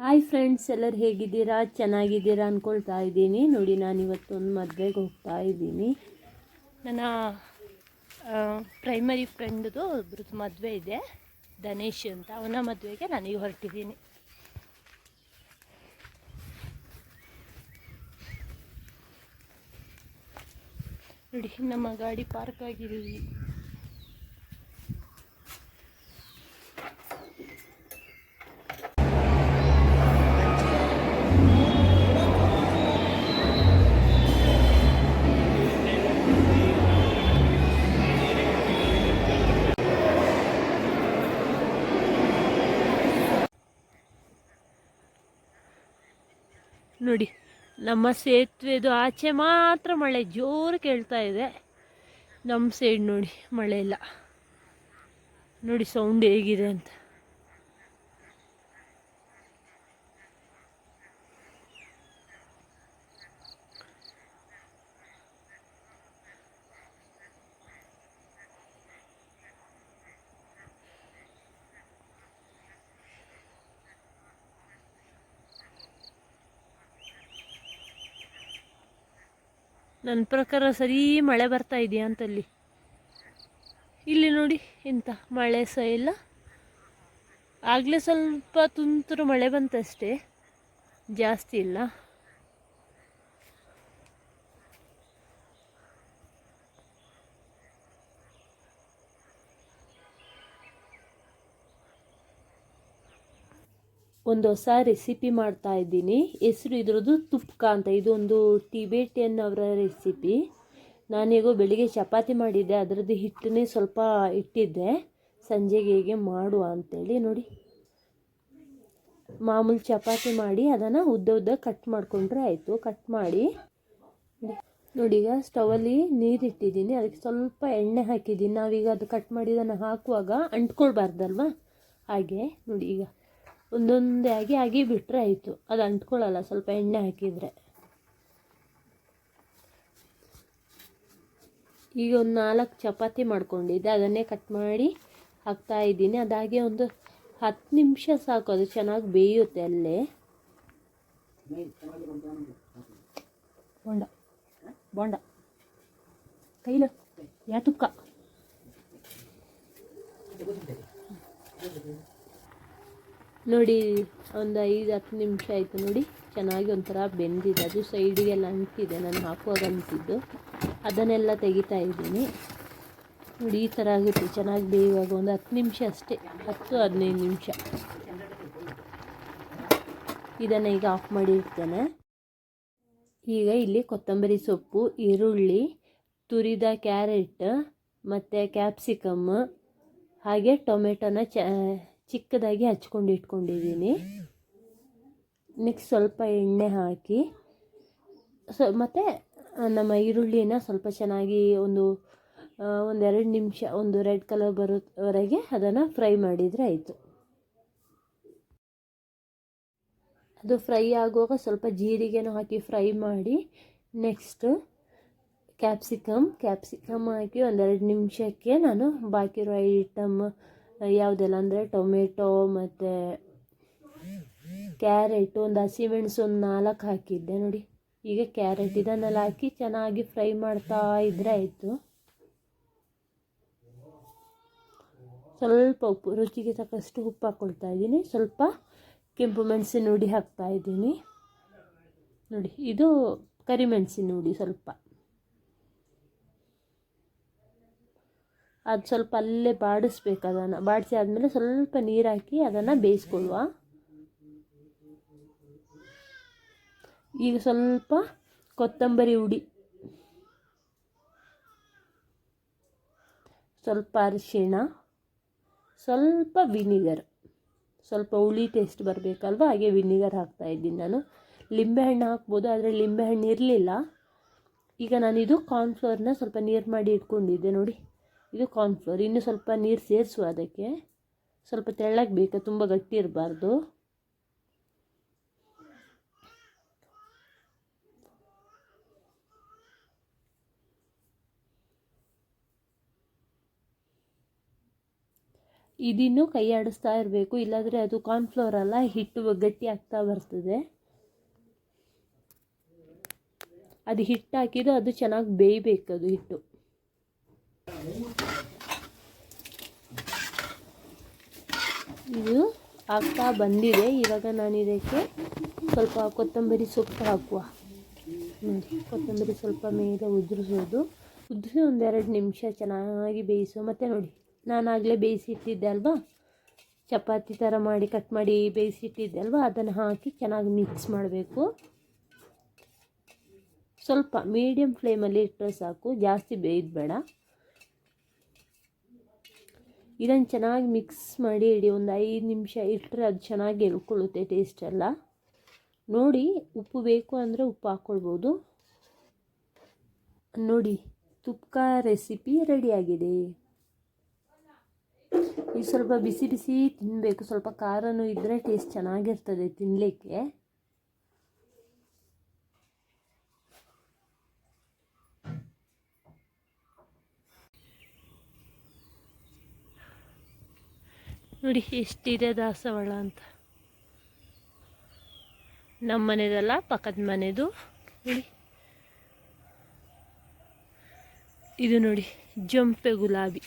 Hi friends, ಎಲ್ಲರೂ ಹೇಗಿದ್ದೀರಾ? ಚೆನ್ನಾಗಿದ್ದೀರಾ ಅಂದ್ಕೊಳ್ತಾ ಇದ್ದೀನಿ. ನೋಡಿ, ನಾನಿವತ್ತೊಂದು ಮದುವೆಗೆ ಹೋಗ್ತಾ ಇದ್ದೀನಿ. ನನ್ನ ಪ್ರೈಮರಿ ಫ್ರೆಂಡ್ದು ಒಬ್ರದ್ದು ಮದುವೆ ಇದೆ, ಧನೇಶ್ ಅಂತ. ಅವನ ಮದುವೆಗೆ ನಾನೀಗ ಹೊರಟಿದ್ದೀನಿ. ನೋಡಿ, ನಮ್ಮ ಗಾಡಿ ಪಾರ್ಕ್ ಆಗಿದೆ. ನೋಡಿ, ನಮ್ಮ ಸೇತುವೆದು ಆಚೆ ಮಾತ್ರ ಮಳೆ ಜೋರು ಕೇಳ್ತಾ ಇದೆ. ನಮ್ಮ ಸೈಡ್ ನೋಡಿ ಮಳೆ ಇಲ್ಲ. ನೋಡಿ ಸೌಂಡ್ ಹೇಗಿದೆ ಅಂತ. ನನ್ನ ಪ್ರಕಾರ ಸರಿ ಮಳೆ ಬರ್ತಾ ಇದೆಯಾ ಅಂತಲ್ಲಿ. ಇಲ್ಲಿ ನೋಡಿ ಇಂಥ ಮಳೆ ಸಹ ಇಲ್ಲ. ಆಗಲೇ ಸ್ವಲ್ಪ ತುಂತುರು ಮಳೆ ಬಂತಷ್ಟೇ, ಜಾಸ್ತಿ ಇಲ್ಲ. ಒಂದು ಹೊಸ ರೆಸಿಪಿ ಮಾಡ್ತಾ ಇದ್ದೀನಿ. ಹೆಸರು ಇದ್ರದ್ದು ತುಪ್ಕ ಅಂತ. ಇದೊಂದು ಟಿಬೇಟಿಯನ್ ಅವರ ರೆಸಿಪಿ. ನಾನೀಗ ಬೆಳಿಗ್ಗೆ ಚಪಾತಿ ಮಾಡಿದ್ದೆ, ಅದರದ್ದು ಹಿಟ್ಟನ್ನೇ ಸ್ವಲ್ಪ ಇಟ್ಟಿದ್ದೆ ಸಂಜೆಗೆ ಹೇಗೆ ಮಾಡುವ ಅಂತೇಳಿ. ನೋಡಿ, ಮಾಮೂಲಿ ಚಪಾತಿ ಮಾಡಿ ಅದನ್ನು ಉದ್ದ ಕಟ್ ಮಾಡಿಕೊಂಡ್ರೆ ಆಯಿತು. ಕಟ್ ಮಾಡಿ ನೋಡಿ, ಈಗ ಸ್ಟವಲ್ಲಿ ನೀರಿಟ್ಟಿದ್ದೀನಿ, ಅದಕ್ಕೆ ಸ್ವಲ್ಪ ಎಣ್ಣೆ ಹಾಕಿದ್ದೀನಿ. ನಾವೀಗ ಅದು ಕಟ್ ಮಾಡಿದ್ದನ್ನು ಹಾಕುವಾಗ ಅಂಟ್ಕೊಳ್ಬಾರ್ದಲ್ವ, ಹಾಗೆ ನೋಡಿ ಈಗ ಒಂದೊಂದೇ ಆಗಿ ಬಿಟ್ಟರೆ ಆಯಿತು. ಅದು ಅಂಟ್ಕೊಳ್ಳಲ್ಲ ಸ್ವಲ್ಪ ಎಣ್ಣೆ ಹಾಕಿದರೆ. ಈಗ ಒಂದು 4 ಚಪಾತಿ ಮಾಡ್ಕೊಂಡಿದ್ದೆ, ಅದನ್ನೇ ಕಟ್ ಮಾಡಿ ಹಾಕ್ತಾಯಿದ್ದೀನಿ. ಅದಾಗೆ ಒಂದು 10 ನಿಮಿಷ ಸಾಕು, ಅದು ಚೆನ್ನಾಗಿ ಬೇಯುತ್ತೆ ಅಲ್ಲೇ. ಬೋಂಡ ಬೋಂಡ ಕೈಲ ಯಾ ತುಕ್ಕ. ನೋಡಿ, ಒಂದು 5-10 ನಿಮಿಷ ಆಯಿತು. ನೋಡಿ, ಚೆನ್ನಾಗಿ ಒಂಥರ ಬೆಂದಿದೆ. ಅದು ಸೈಡಿಗೆಲ್ಲ ಅಂಟಿದೆ, ನಾನು ಹಾಕುವಾಗ ಅಂಟಿದ್ದು. ಅದನ್ನೆಲ್ಲ ತೆಗಿತಾ ಇದ್ದೀನಿ. ನೋಡಿ, ಈ ಥರ ಆಗುತ್ತೆ ಚೆನ್ನಾಗಿ ಬೇಯುವಾಗ. ಒಂದು 10 ನಿಮಿಷ ಅಷ್ಟೇ, 10-15 ನಿಮಿಷ. ಇದನ್ನು ಈಗ ಆಫ್ ಮಾಡಿ ಇಡ್ತೇನೆ. ಈಗ ಇಲ್ಲಿ ಕೊತ್ತಂಬರಿ ಸೊಪ್ಪು, ಈರುಳ್ಳಿ, ತುರಿದ ಕ್ಯಾರೆಟ್ ಮತ್ತು ಕ್ಯಾಪ್ಸಿಕಮ್ ಹಾಗೆ ಟೊಮೆಟೊನ ಚಿಕ್ಕದಾಗಿ ಹಚ್ಕೊಂಡು ಇಟ್ಕೊಂಡಿದ್ದೀನಿ. ನೆಕ್ಸ್ಟ್ ಸ್ವಲ್ಪ ಎಣ್ಣೆ ಹಾಕಿ ಮತ್ತು ನಮ್ಮ ಈರುಳ್ಳಿನ ಸ್ವಲ್ಪ ಚೆನ್ನಾಗಿ ಒಂದೆರಡು ನಿಮಿಷ ಒಂದು ರೆಡ್ ಕಲರ್ ಬರೋವರೆಗೆ ಅದನ್ನು ಫ್ರೈ ಮಾಡಿದರೆ ಆಯಿತು. ಅದು ಫ್ರೈ ಆಗುವಾಗ ಸ್ವಲ್ಪ ಜೀರಿಗೆನೂ ಹಾಕಿ ಫ್ರೈ ಮಾಡಿ, ನೆಕ್ಸ್ಟ್ ಕ್ಯಾಪ್ಸಿಕಮ್ ಹಾಕಿ ಒಂದೆರಡು ನಿಮಿಷಕ್ಕೆ ನಾನು ಬಾಕಿ ಇರೋ ಐಟಮ್ ಯಾವುದೆಲ್ಲ ಅಂದರೆ ಟೊಮೆಟೊ ಮತ್ತು ಕ್ಯಾರೆಟು, ಒಂದು ಹಸಿಮೆಣಸು ಒಂದು 4 ಹಾಕಿದ್ದೆ. ನೋಡಿ, ಈಗ ಕ್ಯಾರೆಟ್ ಇದನ್ನೆಲ್ಲ ಹಾಕಿ ಚೆನ್ನಾಗಿ ಫ್ರೈ ಮಾಡ್ತಾ ಇದ್ದರೆ ಆಯಿತು. ಸ್ವಲ್ಪ ಉಪ್ಪು, ರುಚಿಗೆ ತಕ್ಕಷ್ಟು ಉಪ್ಪು ಹಾಕ್ಕೊಳ್ತಾ ಇದ್ದೀನಿ. ಸ್ವಲ್ಪ ಕೆಂಪು ಮೆಣಸಿನ ಹುಡಿ ಹಾಕ್ತಾ ಇದ್ದೀನಿ. ನೋಡಿ, ಇದು ಕರಿಮೆಣಸಿನ ಹುಡಿ ಸ್ವಲ್ಪ. ಅದು ಸ್ವಲ್ಪ ಅಲ್ಲೇ ಬಾಡಿಸ್ಬೇಕು. ಅದನ್ನು ಬಾಡಿಸಿ ಆದಮೇಲೆ ಸ್ವಲ್ಪ ನೀರು ಹಾಕಿ ಅದನ್ನು ಬೇಯಿಸ್ಕೊಳ್ಳುವ. ಈಗ ಸ್ವಲ್ಪ ಕೊತ್ತಂಬರಿ ಹುಡಿ, ಸ್ವಲ್ಪ ಅರಿಶಿಣ, ಸ್ವಲ್ಪ ವಿನಿಗರ್, ಸ್ವಲ್ಪ ಹುಳಿ ಟೇಸ್ಟ್ ಬರಬೇಕಲ್ವ, ಹಾಗೆ ವಿನಿಗರ್ ಹಾಕ್ತಾಯಿದ್ದೀನಿ ನಾನು. ಲಿಂಬೆಹಣ್ಣು ಹಾಕ್ಬೋದು, ಆದರೆ ಲಿಂಬೆಹಣ್ಣು ಇರಲಿಲ್ಲ. ಈಗ ನಾನಿದು ಕಾರ್ನ್ಫ್ಲೋರ್ನ ಸ್ವಲ್ಪ ನೀರು ಮಾಡಿ ಇಟ್ಕೊಂಡಿದ್ದೆ. ನೋಡಿ, ಇದು ಕಾರ್ನ್ಫ್ಲೋರ್. ಇನ್ನೂ ಸ್ವಲ್ಪ ನೀರು ಸೇರಿಸುವ, ಅದಕ್ಕೆ ಸ್ವಲ್ಪ ತೆಳ್ಳಗೆ ಬೇಕು, ತುಂಬ ಗಟ್ಟಿ ಇರಬಾರ್ದು. ಇದಿನ್ನೂ ಕೈ ಆಡಿಸ್ತಾ ಇರಬೇಕು, ಇಲ್ಲಾಂದರೆ ಅದು ಕಾರ್ನ್ಫ್ಲೋರ್ ಅಲ್ಲ, ಹಿಟ್ಟು ಗಟ್ಟಿ ಆಗ್ತಾ ಬರ್ತದೆ. ಅದು ಹಿಟ್ಟು ಹಾಕಿದ್ದು ಅದು ಚೆನ್ನಾಗಿ ಬೇಯಬೇಕು, ಅದು ಹಿಟ್ಟು. ಇದು ಆಗ್ತಾ ಬಂದಿದೆ. ಇವಾಗ ನಾನು ಇದಕ್ಕೆ ಸ್ವಲ್ಪ ಕೊತ್ತಂಬರಿ ಸೊಪ್ಪು ಹಾಕುವ. ನೋಡಿ, ಕೊತ್ತಂಬರಿ ಸ್ವಲ್ಪ ಮೇಲೆ ಉದುರಿಸಿ ಒಂದೆರಡು ನಿಮಿಷ ಚೆನ್ನಾಗಿ ಬೇಯಿಸು. ಮತ್ತು ನೋಡಿ, ನಾನಾಗಲೇ ಬೇಯಿಸಿಟ್ಟಿದ್ದೆ ಅಲ್ವಾ, ಚಪಾತಿ ಥರ ಮಾಡಿ ಕಟ್ ಮಾಡಿ ಬೇಯಿಸಿಟ್ಟಿದ್ದೆ ಅಲ್ವಾ, ಅದನ್ನು ಹಾಕಿ ಚೆನ್ನಾಗಿ ಮಿಕ್ಸ್ ಮಾಡಬೇಕು. ಸ್ವಲ್ಪ ಮೀಡಿಯಮ್ ಫ್ಲೇಮಲ್ಲಿ ಇಟ್ಟರೆ ಸಾಕು, ಜಾಸ್ತಿ ಬೇಯೋದು ಬೇಡ. ಇದನ್ನು ಚೆನ್ನಾಗಿ ಮಿಕ್ಸ್ ಮಾಡಿ ಇಡಿ. ಒಂದು 5 ನಿಮಿಷ ಇಟ್ಟರೆ ಅದು ಚೆನ್ನಾಗಿ ಎಳ್ಕೊಳ್ಳುತ್ತೆ ಟೇಸ್ಟ್ ಎಲ್ಲ. ನೋಡಿ, ಉಪ್ಪು ಬೇಕು ಅಂದರೆ ಉಪ್ಪು ಹಾಕ್ಕೊಳ್ಬೋದು. ನೋಡಿ, ತುಪ್ಕ ರೆಸಿಪಿ ರೆಡಿಯಾಗಿದೆ. ಇದು ಸ್ವಲ್ಪ ಬಿಸಿ ಬಿಸಿ ತಿನ್ನಬೇಕು. ಸ್ವಲ್ಪ ಖಾರನೂ ಇದ್ದರೆ ಟೇಸ್ಟ್ ಚೆನ್ನಾಗಿರ್ತದೆ ತಿನ್ನಲಿಕ್ಕೆ. ನೋಡಿ ಎಷ್ಟಿದೆ ದಾಸವಾಳ ಅಂತ. ನಮ್ಮ ಮನೆದಲ್ಲ, ಪಕ್ಕದ ಮನೆದು. ನೋಡಿ, ಇದು ನೋಡಿ ಜಂಪೆ ಗುಲಾಬಿ.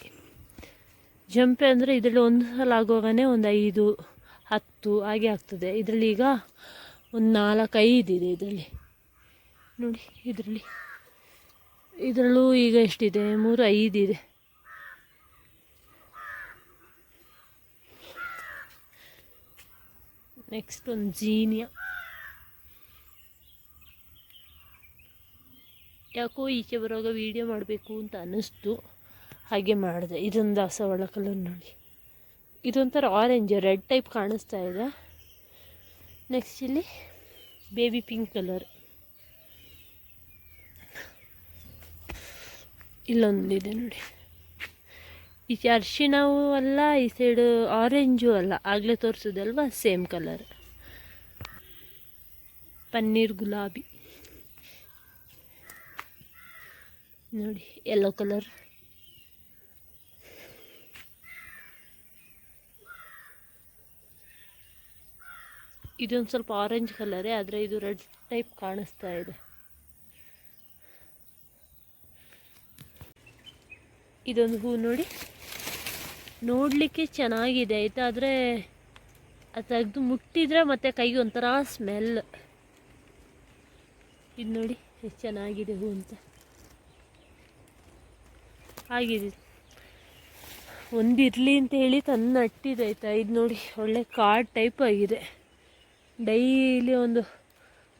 ಜಂಪೆ ಅಂದರೆ ಇದರಲ್ಲಿ ಒಂದು ಸಲ ಆಗುವಾಗನೇ ಒಂದು 5, 10 ಹಾಗೆ ಆಗ್ತದೆ. ಇದರಲ್ಲಿ ಈಗ ಒಂದು 4, 5 ಇದೆ ಇದರಲ್ಲಿ. ನೋಡಿ, ಇದರಲ್ಲೂ ಈಗ ಎಷ್ಟಿದೆ, 3, 5 ಇದೆ. ನೆಕ್ಸ್ಟ್ ಒಂದು ಜೀನಿಯಾ. ಯಾಕೋ ಈಚೆ ಬರುವಾಗ ವೀಡಿಯೋ ಮಾಡಬೇಕು ಅಂತ ಅನ್ನಿಸ್ತು, ಹಾಗೆ ಮಾಡಿದೆ. ಇದೊಂದು ದಾಸವಾಳ ಕಲರ್ ನೋಡಿ, ಇದೊಂಥರ ಆರೆಂಜ್ ರೆಡ್ ಟೈಪ್ ಕಾಣಿಸ್ತಾ ಇದೆ. ನೆಕ್ಸ್ಟ್ ಇಲ್ಲಿ ಬೇಬಿ ಪಿಂಕ್ ಕಲರ್. ಇಲ್ಲೊಂದಿದೆ ನೋಡಿ, ಈಚೆ ಅರಿಶಿಣವೂ ಅಲ್ಲ, ಈ ಸೈಡು ಆರೆಂಜು ಅಲ್ಲ, ಆಗಲೇ ತೋರಿಸೋದಲ್ವ, ಸೇಮ್ ಕಲರ್. ಪನ್ನೀರ್ ಗುಲಾಬಿ ನೋಡಿ, ಯೆಲ್ಲೋ ಕಲರ್. ಇದೊಂದು ಸ್ವಲ್ಪ ಆರೆಂಜ್ ಕಲರೇ, ಆದರೆ ಇದು ರೆಡ್ ಟೈಪ್ ಕಾಣಿಸ್ತಾ ಇದೆ. ಇದೊಂದು ಹೂ ನೋಡಿ, ನೋಡಲಿಕ್ಕೆ ಚೆನ್ನಾಗಿದೆ ಆಯಿತಾ, ಆದರೆ ಅದು ತೆಗೆದು ಮುಟ್ಟಿದರೆ ಮತ್ತೆ ಕೈಗೆ ಒಂಥರ ಸ್ಮೆಲ್. ಇದು ನೋಡಿ ಎಷ್ಟು ಚೆನ್ನಾಗಿದೆ ಹೂ ಅಂತ. ಆಗಿದೆ, ಒಂದಿರಲಿ ಅಂತ ಹೇಳಿ ತಂದು ನಟ್ಟಿದೆ ಆಯಿತಾ. ಇದು ನೋಡಿ ಒಳ್ಳೆ ಕಾಡು ಟೈಪ್ ಆಗಿದೆ. ಡೈಲಿ ಒಂದು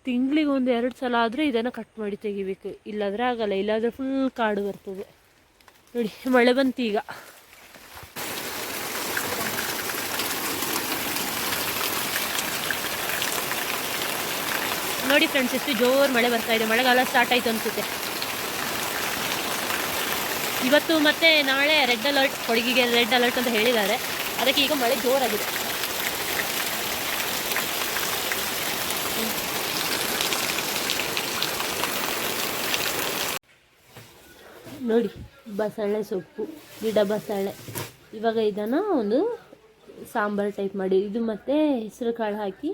ತಿಂಗಳಿಗೆ 1-2 ಸಲ ಆದರೆ ಇದನ್ನು ಕಟ್ ಮಾಡಿ ತೆಗಿಬೇಕು, ಇಲ್ಲಾಂದರೆ ಆಗಲ್ಲ. ಇಲ್ಲಾಂದರೆ ಫುಲ್ ಕಾಡು ಬರ್ತದೆ. ನೋಡಿ, ಮಳೆ ಬಂತು ಈಗ. ನೋಡಿ ಫ್ರೆಂಡ್ಸ್, ಎಷ್ಟು ಜೋರು ಮಳೆ ಬರ್ತಾ ಇದೆ. ಮಳೆಗಾಲ ಸ್ಟಾರ್ಟ್ ಆಯಿತು ಅನಿಸುತ್ತೆ. ಇವತ್ತು ಮತ್ತು ನಾಳೆ ರೆಡ್ ಅಲರ್ಟ್, ಕೊಡಗಿಗೆ ರೆಡ್ ಅಲರ್ಟ್ ಅಂತ ಹೇಳಿದ್ದಾರೆ. ಅದಕ್ಕೆ ಈಗ ಮಳೆ ಜೋರಾಗಿದೆ. ನೋಡಿ, ಬಸಳೆ ಸೊಪ್ಪು, ಗಿಡ ಬಸಳೆ. ಇವಾಗ ಇದನ್ನು ಒಂದು ಸಾಂಬಾರು ಟೈಪ್ ಮಾಡಿ, ಇದು ಮತ್ತು ಹೆಸರು ಕಾಳು ಹಾಕಿ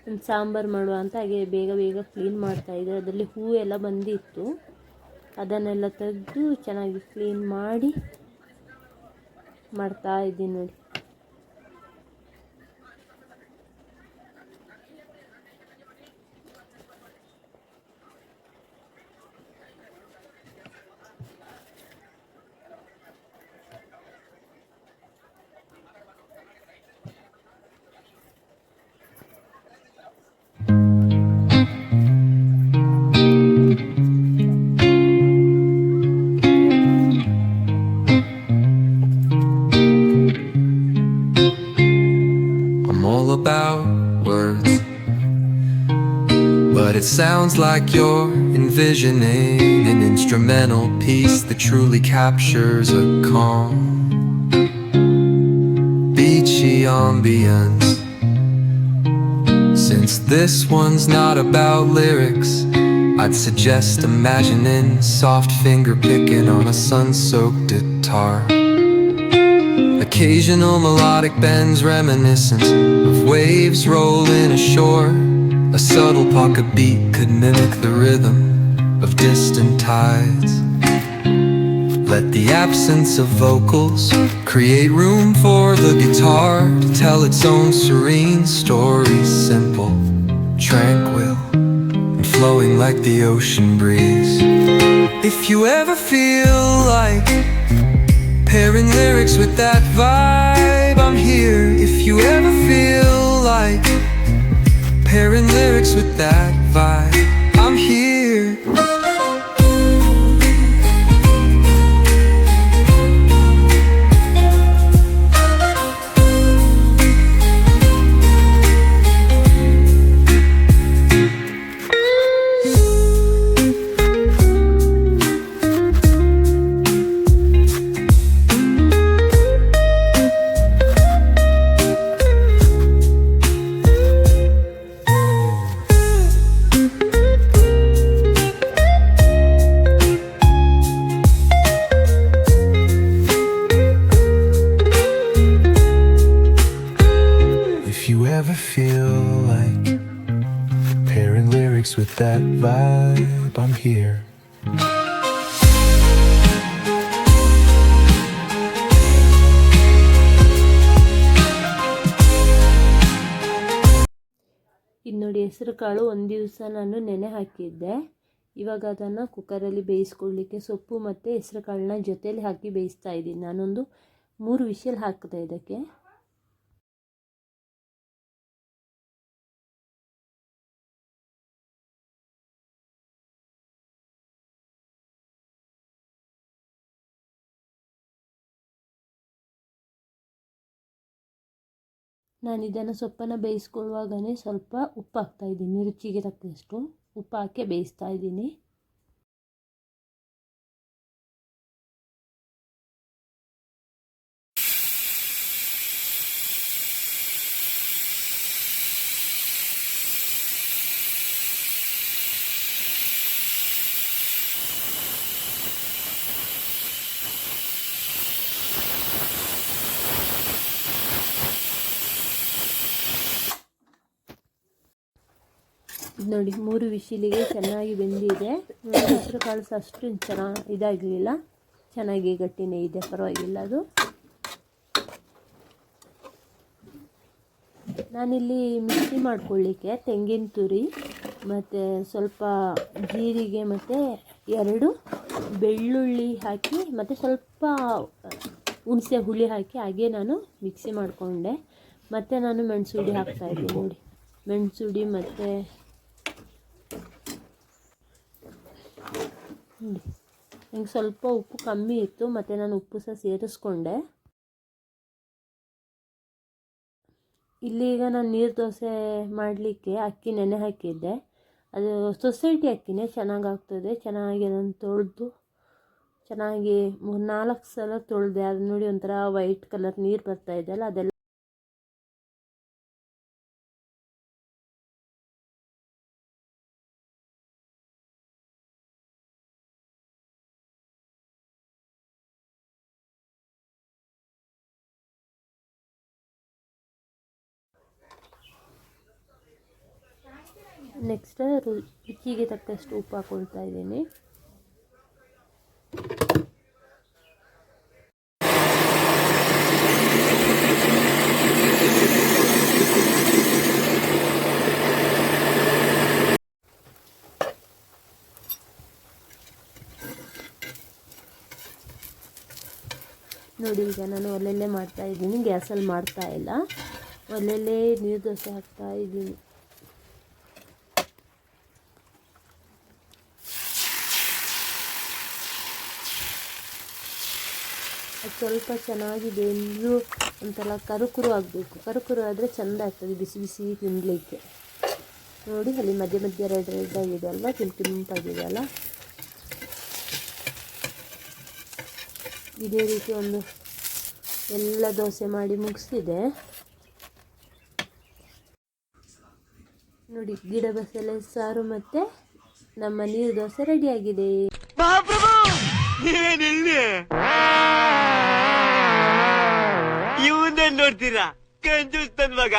ಒಂದು ಸಾಂಬಾರು ಮಾಡುವ ಅಂತ ಹಾಗೆ ಬೇಗ ಕ್ಲೀನ್ ಮಾಡ್ತಾಯಿದ್ದೆ. ಅದರಲ್ಲಿ ಹೂವು ಎಲ್ಲ ಬಂದಿತ್ತು, ಅದನ್ನೆಲ್ಲ ತೆಗೆದು ಚೆನ್ನಾಗಿ ಕ್ಲೀನ್ ಮಾಡಿ ಮಾಡ್ತಾಯಿದ್ದೀನಿ ನೋಡಿ. But it sounds like you're envisioning an instrumental piece that truly captures a calm, beachy ambience. Since this one's not about lyrics, I'd suggest imagining soft finger picking on a sun-soaked guitar, a Occasional melodic bends reminiscent of waves rolling ashore. A subtle pocket beat could mimic the rhythm of distant tides. Let the absence of vocals create room for the guitar to tell its own serene story, simple, tranquil, and flowing like the ocean breeze. If you ever feel like pairing lyrics with that vibe, I'm here. If you ever feel like pairing lyrics with that vibe, I'm here. Ever feel like pairing lyrics with that vibe, I'm here. ಇದು ನೋಡಿ, ಹೆಸರು ಕಾಳು ಒಂದು ದಿವಸ ನಾನು ನೆನೆ ಹಾಕಿದ್ದೆ. ಇವಾಗ ಅದನ್ನು ಕುಕ್ಕರಲ್ಲಿ ಬೇಯಿಸ್ಕೊಳ್ಳಿಕ್ಕೆ ಸೊಪ್ಪು ಮತ್ತು ಹೆಸರು ಕಾಳನ್ನ ಜೊತೆಯಲ್ಲಿ ಹಾಕಿ ಬೇಯಿಸ್ತಾ ಇದ್ದೀನಿ. ನಾನೊಂದು 3 ವಿಷಲ್ ಹಾಕಿದೆ ಇದಕ್ಕೆ. ನಾನು ಇದನ್ನು ಸೊಪ್ಪನ್ನು ಬೇಯಿಸ್ಕೊಳ್ಳುವಾಗಲೇ ಸ್ವಲ್ಪ ಉಪ್ಪು ಹಾಕ್ತಾಯಿದ್ದೀನಿ. ರುಚಿಗೆ ತಕ್ಕಷ್ಟು ಉಪ್ಪು ಹಾಕಿ ಬೇಯಿಸ್ತಾ ಇದ್ದೀನಿ. ನೋಡಿ, 3 ವಿಶಿಲಿಗೆ ಚೆನ್ನಾಗಿ ಬೆಂದಿದೆ. ಹೆಸರು ಕಾಳು ಅಷ್ಟು ಇದಾಗಲಿಲ್ಲ, ಚೆನ್ನಾಗಿ ಗಟ್ಟಿನೇ ಇದೆ, ಪರವಾಗಿಲ್ಲ ಅದು. ನಾನಿಲ್ಲಿ ಮಿಕ್ಸಿ ಮಾಡ್ಕೊಳ್ಳಿಕ್ಕೆ ತೆಂಗಿನ ತುರಿ ಮತ್ತು ಸ್ವಲ್ಪ ಜೀರಿಗೆ ಮತ್ತು 2 ಬೆಳ್ಳುಳ್ಳಿ ಹಾಕಿ ಮತ್ತು ಸ್ವಲ್ಪ ಹುಣಸೆ ಹುಳಿ ಹಾಕಿ ಹಾಗೆ ನಾನು ಮಿಕ್ಸಿ ಮಾಡಿಕೊಂಡೆ. ಮತ್ತು ನಾನು ಮೆಣಸು ಹುಡಿ ಹಾಕ್ತಾಯಿದ್ದೀನಿ. ನೋಡಿ, ಮೆಣಸು ಹುಡಿ ಮತ್ತು ನಂಗೆ ಸ್ವಲ್ಪ ಉಪ್ಪು ಕಮ್ಮಿ ಇತ್ತು, ಮತ್ತು ನಾನು ಉಪ್ಪು ಸಹ ಸೇರಿಸ್ಕೊಂಡೆ. ಇಲ್ಲೀಗ ನಾನು ನೀರು ದೋಸೆ ಮಾಡಲಿಕ್ಕೆ ಅಕ್ಕಿ ನೆನೆ ಹಾಕಿದ್ದೆ. ಅದು ಸೊಸೈಟಿ ಅಕ್ಕಿನೇ, ಚೆನ್ನಾಗಾಗ್ತದೆ. ಚೆನ್ನಾಗಿ ಅದನ್ನು ತೊಳೆದು ಚೆನ್ನಾಗಿ 3-4 ಸಲ ತೊಳೆದೆ. ಅದು ನೋಡಿ ಒಂಥರ ವೈಟ್ ಕಲರ್ ನೀರು ಬರ್ತಾ ಇದೆಯಲ್ಲ, ಅದೆಲ್ಲ ನೆಕ್ಸ್ಟ್ ರುಚಿಗೆ ತಕ್ಕಷ್ಟು ಉಪ್ಪು ಹಾಕ್ಕೊಳ್ತಾ ಇದ್ದೀನಿ. ನೋಡಿ, ಈಗ ನಾನು ಒಲೆಯಲ್ಲೇ ಮಾಡ್ತಾ ಇದ್ದೀನಿ, ಗ್ಯಾಸಲ್ಲಿ ಮಾಡ್ತಾ ಇಲ್ಲ. ಒಲೆಯಲ್ಲೇ ನೀರು ದೋಸೆ ಹಾಕ್ತಾ ಇದ್ದೀನಿ. ಅದು ಸ್ವಲ್ಪ ಚೆನ್ನಾಗಿ ಬೆಂದು ಒಂಥರ ಕರುಕುರು ಆಗಬೇಕು. ಕರುಕುರು ಆದರೆ ಚೆಂದ ಆಗ್ತದೆ ಬಿಸಿ ಬಿಸಿ ತಿನ್ನಲಿಕ್ಕೆ. ನೋಡಿ, ಅಲ್ಲಿ ಮಧ್ಯೆ ಮಧ್ಯೆ ರೆಡ್ ಆಗಿದೆ ಅಲ್ವಾ, ಕೆಂಪಾಗಿದೆ ಅಲ್ಲ. ಇದೇ ರೀತಿ ಒಂದು ಎಲ್ಲ ದೋಸೆ ಮಾಡಿ ಮುಗಿಸಿದೆ. ನೋಡಿ, ಗಿಡ ಬಸಳೆ ಸಾರು ಮತ್ತು ನಮ್ಮ ನೀರು ದೋಸೆ ರೆಡಿಯಾಗಿದೆ. ನೋಡ್ತೀರಾ ಕಂಜೂಸ್ ನನ್ ಮಗ